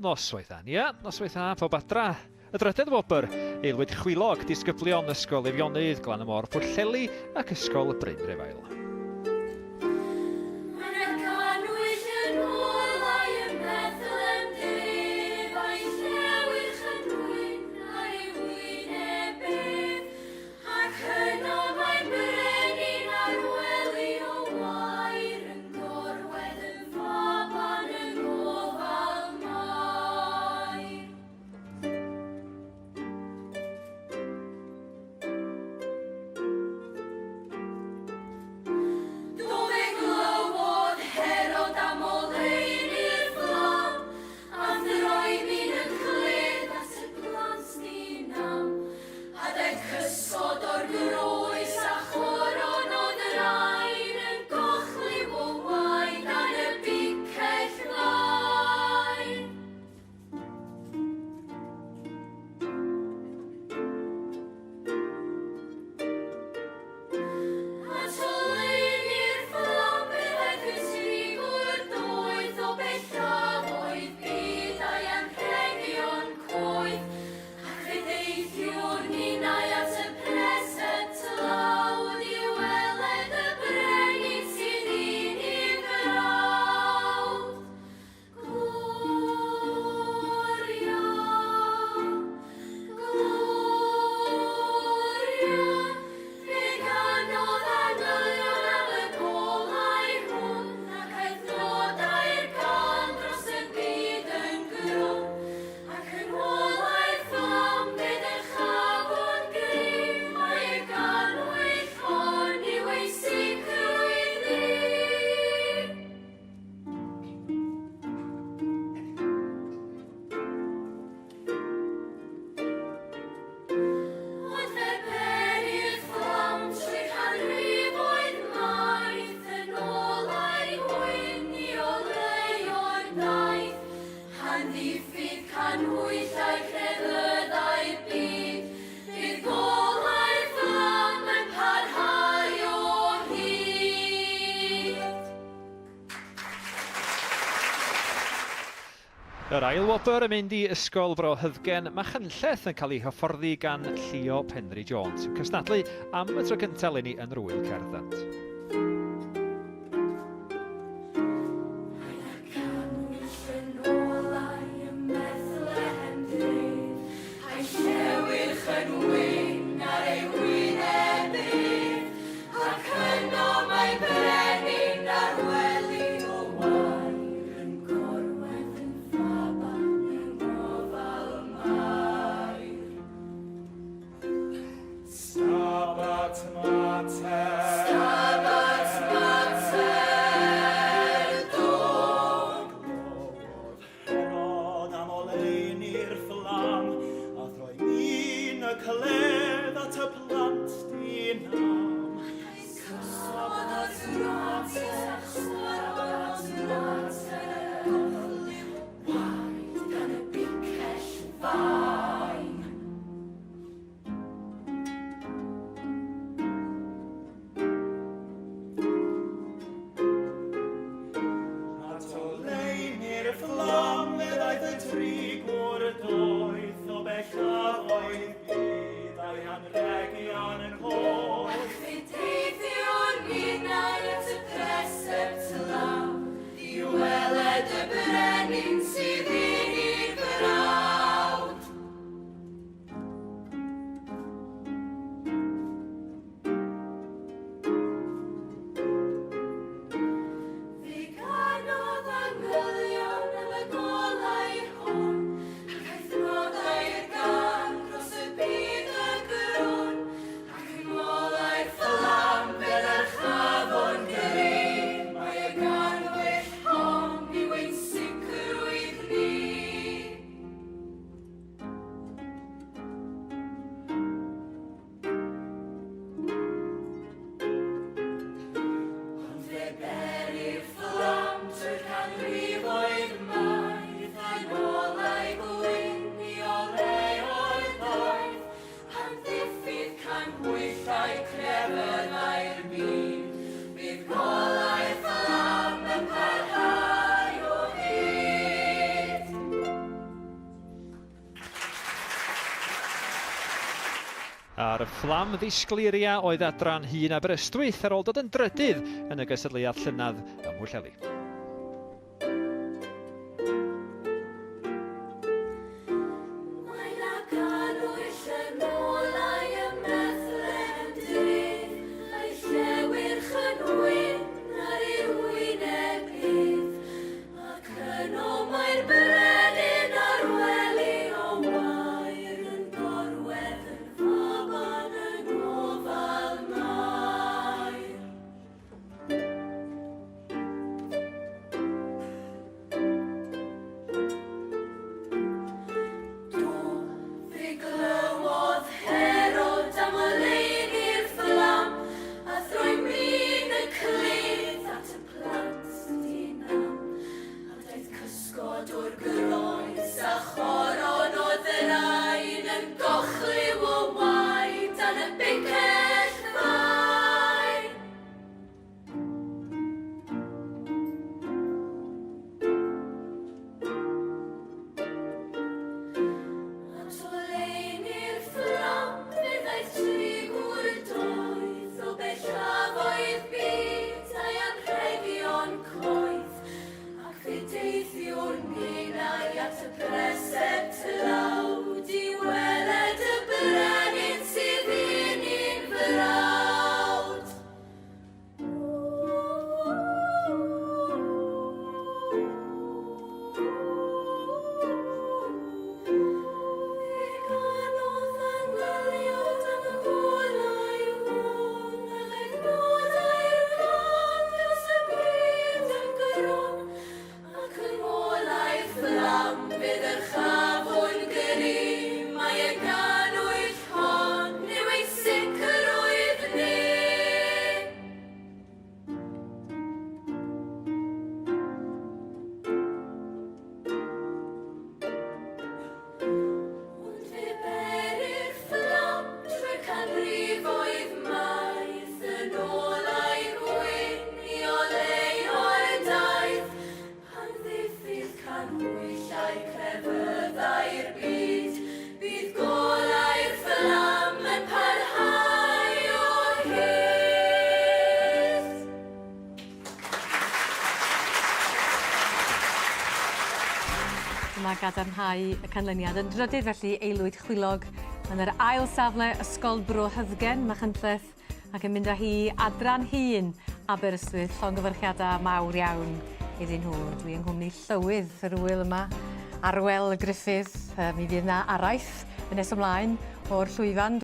Noswaith Ania, noswaith a pob adra. Y drydydd wobr, aelwyd chwilog disgyblion ysgol Efionydd Glan y Môr Pwllheli ac ysgol Bryn Refael. Yr ail wobr yn mynd i ysgol Fro Hyddgen, mae Chynlleth yn cael ei hyfforddi gan Llio Penri Jones, cystadlu am y tro cyntaf leni yn rwyl cerddant. Stabat A'r fflam ddisgleiria oedd adran hun Aberystwyth ar ôl dod yn drydydd yn y gystadleuaeth llynydd ym Mwllheli. Mae gadarnhau y canlyniad yn drydydd, felly aelwyd chwilog yn yr ail safle Ysgol Bro Hyddgen, Machynlleth, ac yn mynd â hi adran hun Aberystwyth, llongyfarchiadau mawr iawn iddyn nhw. Dwi yng nghwmni llywydd yr wyl yma, Arwel y Griffith, mi fydd yna araith yn nes ymlaen o'r llwyfan.